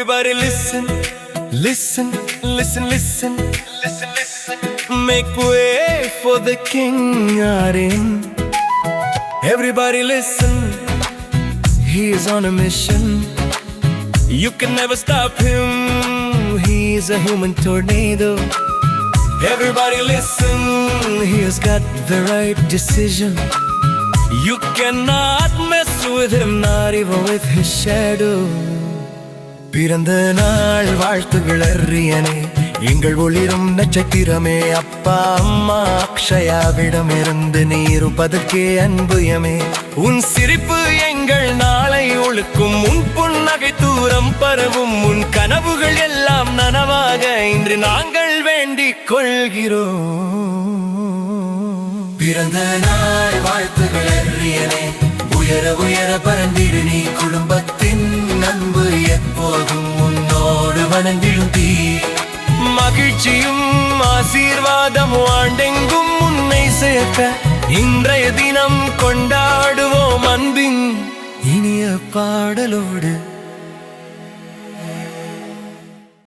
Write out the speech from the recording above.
Everybody listen, listen, listen, listen, listen, listen. Make way for the King Arin. Everybody listen, he is on a mission. You can never stop him, he is a human tornado. Everybody listen, he has got the right decision. You cannot mess with him, not even with his shadow. பிறந்த நாள் வாழ்த்துகள் அரியனே, எங்கள் ஒளிரும் நட்சத்திரமே. அப்பா அம்மா அக்ஷயாவிடமிருந்து நீ இருப்பதற்கே அன்புயமே. உன் சிரிப்பு எங்கள் நாளை ஒழுக்கும், உன் புன்னகை தூரம் பரவும். உன் கனவுகள் எல்லாம் நனவாக இன்று நாங்கள் வேண்டிக் கொள்கிறோம். பிறந்த நாள் வாழ்த்துகள் அரியனே, உயர உயர பறந்திடு நீ. குடும்பத்தின் அன்பு எப்போதும் உன்னோடு வணங்கிடும் தீ. மகிழ்ச்சியும் ஆசீர்வாதம் ஆண்டெங்கும் உன்னை சேர்க்க இன்றைய தினம் கொண்டாடுவோம் அன்பின் இனிய பாடலோடு.